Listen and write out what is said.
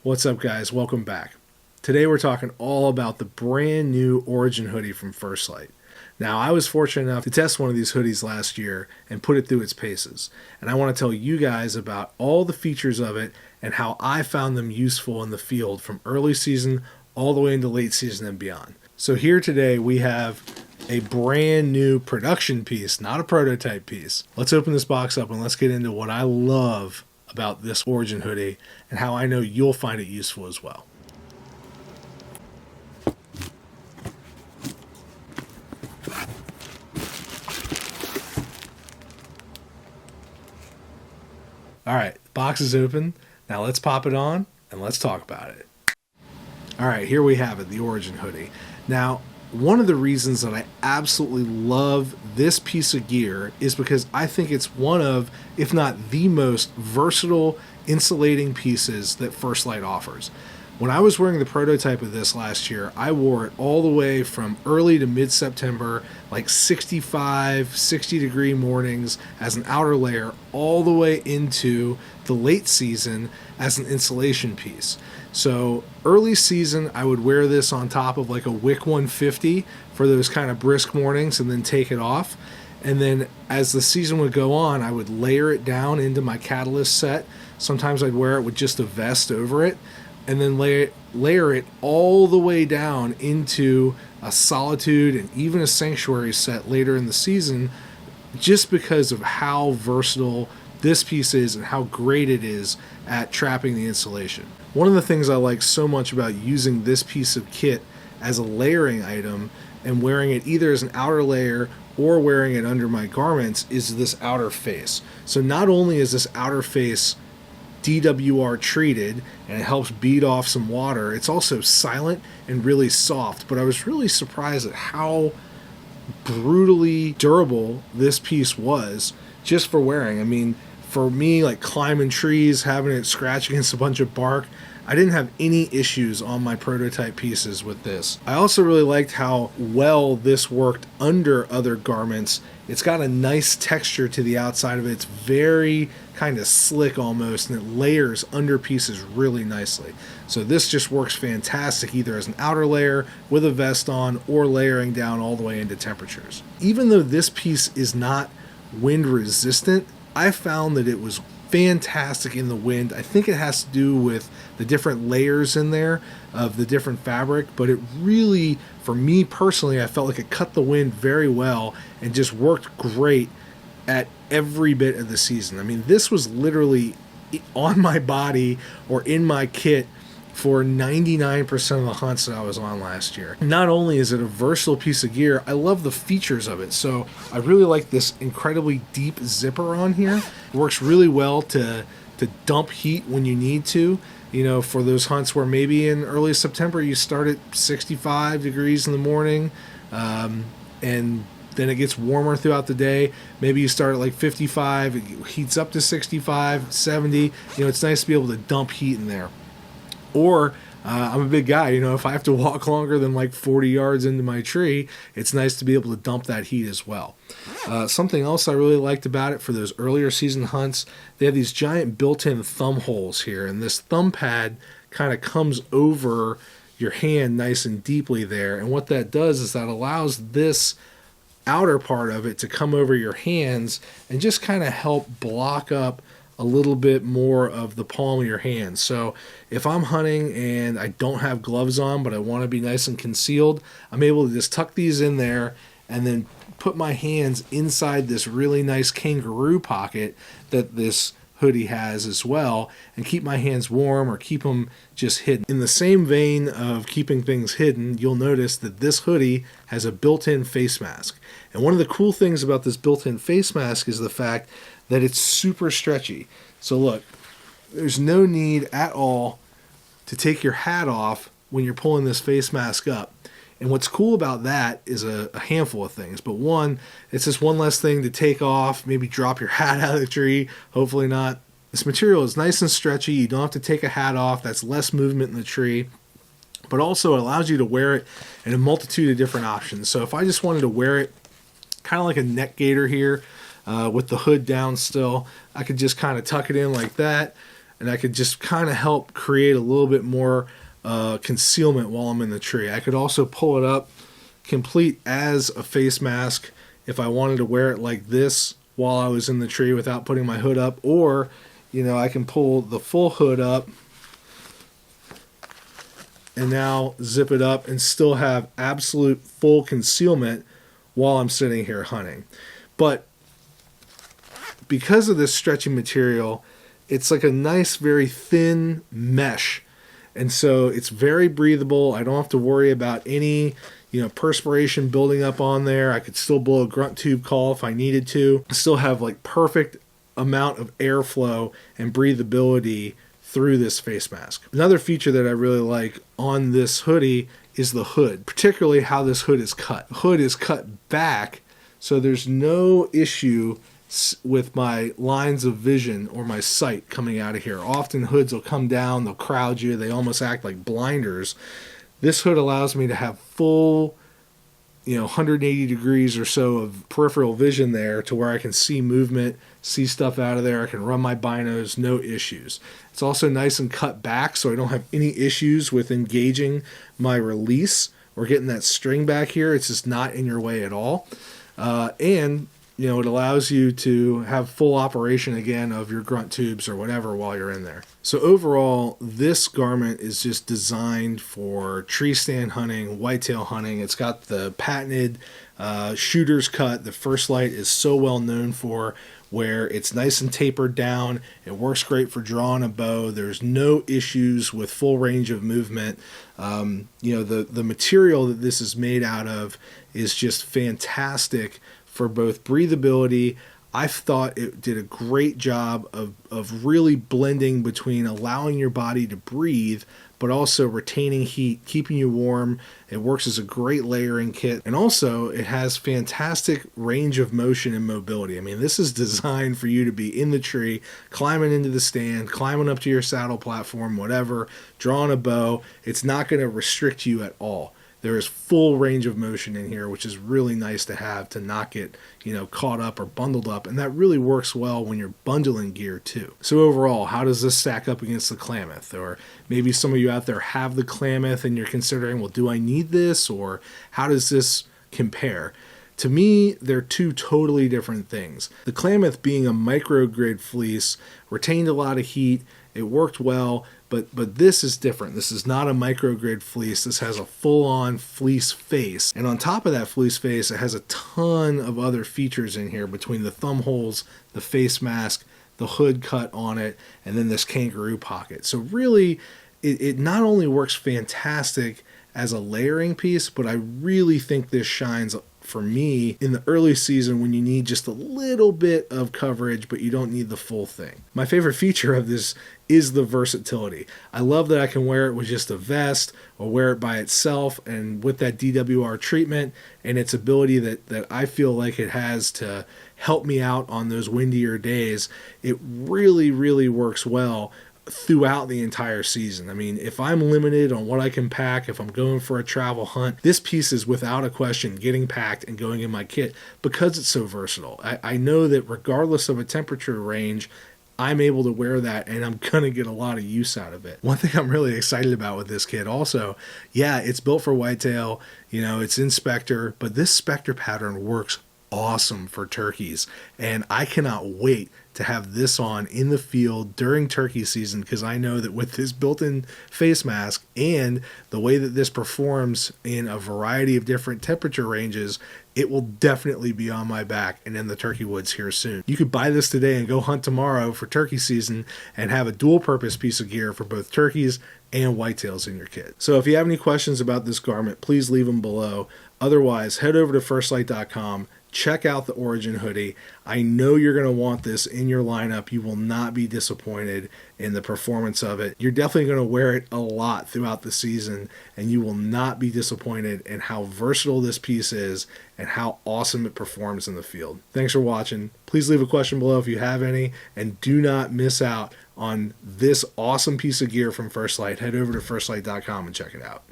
What's up, guys? Welcome back. Today we're talking all about the brand new Origin hoodie from First Lite. Now, I was fortunate enough to test one of these hoodies last year and put it through its paces. And I want to tell you guys about all the features of it and how I found them useful in the field from early season all the way into late season and beyond. So here today we have a brand new production piece, not a prototype piece. Let's open this box up and let's get into what I love about this Origin hoodie and how I know you'll find it useful as well. All right, box is open. Now let's pop it on and let's talk about it. All right, here we have it, the Origin hoodie. Now, one of the reasons that I absolutely love this piece of gear is because I think it's one of, if not the most versatile insulating pieces that First Lite offers. When I was wearing the prototype of this last year, I wore it all the way from early to mid-September, like 65, 60 degree mornings as an outer layer, all the way into the late season as an insulation piece. So early season, I would wear this on top of like a Wick 150 for those kind of brisk mornings and then take it off. And then as the season would go on, I would layer it down into my Catalyst set. Sometimes I'd wear it with just a vest over it, and then layer it all the way down into a Solitude and even a Sanctuary set later in the season, just because of how versatile this piece is and how great it is at trapping the insulation. One of the things I like so much about using this piece of kit as a layering item and wearing it either as an outer layer or wearing it under my garments is this outer face. So not only is this outer face DWR treated and it helps bead off some water, it's also silent and really soft. But I was really surprised at how brutally durable this piece was just for wearing. I mean, for me, like climbing trees, having it scratch against a bunch of bark, I didn't have any issues on my prototype pieces with this. I also really liked how well this worked under other garments. It's got a nice texture to the outside of it. It's very kind of slick almost, and it layers under pieces really nicely. So this just works fantastic either as an outer layer with a vest on or layering down all the way into temperatures. Even though this piece is not wind resistant, I found that it was fantastic in the wind. I think it has to do with the different layers in there of the different fabric, but it really, for me personally, I felt like it cut the wind very well and just worked great at every bit of the season. I mean, this was literally on my body or in my kit for 99% of the hunts that I was on last year. Not only is it a versatile piece of gear, I love the features of it. So I really like this incredibly deep zipper on here. It works really well to dump heat when you need to. You know, for those hunts where maybe in early September you start at 65 degrees in the morning, and then it gets warmer throughout the day. Maybe you start at like 55, it heats up to 65, 70. You know, it's nice to be able to dump heat in there. Or I'm a big guy, you know, if I have to walk longer than like 40 yards into my tree, it's nice to be able to dump that heat as well. Something else I really liked about it for those earlier season hunts, they have these giant built-in thumb holes here, and this thumb pad kind of comes over your hand nice and deeply there. And what that does is that allows this outer part of it to come over your hands and just kind of help block up a little bit more of the palm of your hand. So if I'm hunting and I don't have gloves on, but I want to be nice and concealed, I'm able to just tuck these in there and then put my hands inside this really nice kangaroo pocket that this hoodie has as well, and keep my hands warm or keep them just hidden. In the same vein of keeping things hidden, you'll notice that this hoodie has a built-in face mask. And one of the cool things about this built-in face mask is the fact that it's super stretchy. So look, there's no need at all to take your hat off when you're pulling this face mask up. And what's cool about that is a handful of things. But one, it's just one less thing to take off, maybe drop your hat out of the tree, hopefully not. This material is nice and stretchy. You don't have to take a hat off. That's less movement in the tree. But also it allows you to wear it in a multitude of different options. So if I just wanted to wear it kind of like a neck gaiter here, with the hood down still, I could just kind of tuck it in like that. and I could just kind of help create a little bit more concealment while I'm in the tree. I could also pull it up complete as a face mask if I wanted to wear it like this while I was in the tree without putting my hood up, or I can pull the full hood up and now zip it up and still have absolute full concealment while I'm sitting here hunting. But because of this stretchy material, it's like a nice, very thin mesh. And so it's very breathable. I don't have to worry about any, perspiration building up on there. I could still blow a grunt tube call if I needed to. Still have like perfect amount of airflow and breathability through this face mask. Another feature that I really like on this hoodie is the hood, particularly how this hood is cut. The hood is cut back, so there's no issue with my lines of vision or my sight coming out of here. Often hoods will come down, they'll crowd you, they almost act like blinders. This hood allows me to have full 180 degrees or so of peripheral vision there to where I can see movement, see stuff out of there. I can run my binos, no issues. It's also nice and cut back, so I don't have any issues with engaging my release or getting that string back here. It's just not in your way at all. And it allows you to have full operation again of your grunt tubes or whatever while you're in there. So overall, this garment is just designed for tree stand hunting, whitetail hunting. It's got the patented shooter's cut that First Lite is so well known for, where it's nice and tapered down. It works great for drawing a bow. There's no issues with full range of movement. The material that this is made out of is just fantastic for both breathability. I thought it did a great job of really blending between allowing your body to breathe, but also retaining heat, keeping you warm. It works as a great layering kit. And also, it has fantastic range of motion and mobility. I mean, this is designed for you to be in the tree, climbing into the stand, climbing up to your saddle platform, whatever, drawing a bow. It's not going to restrict you at all. There is full range of motion in here, which is really nice to have to not get, caught up or bundled up. And that really works well when you're bundling gear too. So overall, how does this stack up against the Klamath? Or maybe some of you out there have the Klamath and you're considering, well, do I need this? Or how does this compare? To me, they're two totally different things. The Klamath, being a microgrid fleece, retained a lot of heat. It worked well, but this is different. This is not a microgrid fleece. This has a full-on fleece face. And on top of that fleece face, it has a ton of other features in here between the thumb holes, the face mask, the hood cut on it, and then this kangaroo pocket. So really, it not only works fantastic as a layering piece, but I really think this shines for me in the early season when you need just a little bit of coverage, but you don't need the full thing. My favorite feature of this is the versatility. I love that I can wear it with just a vest or wear it by itself, and with that DWR treatment and its ability that I feel like it has to help me out on those windier days, it really, really works well throughout the entire season. I mean, if I'm limited on what I can pack, if I'm going for a travel hunt, this piece is without a question getting packed and going in my kit because it's so versatile. I know that regardless of a temperature range, I'm able to wear that and I'm going to get a lot of use out of it. One thing I'm really excited about with this kit also, it's built for whitetail, it's in Spectre, but this Spectre pattern works awesome for turkeys, and I cannot wait to have this on in the field during turkey season, because I know that with this built-in face mask and the way that this performs in a variety of different temperature ranges, it will definitely be on my back and in the turkey woods here soon. You could buy this today and go hunt tomorrow for turkey season and have a dual purpose piece of gear for both turkeys and whitetails in your kit. So if you have any questions about this garment, please leave them below. Otherwise, head over to firstlite.com. Check out the Origin hoodie. I know you're going to want this in your lineup. You will not be disappointed in the performance of it. You're definitely going to wear it a lot throughout the season, and you will not be disappointed in how versatile this piece is and how awesome it performs in the field. Thanks for watching. Please leave a question below if you have any, and do not miss out on this awesome piece of gear from First Lite. Head over to firstlite.com and check it out.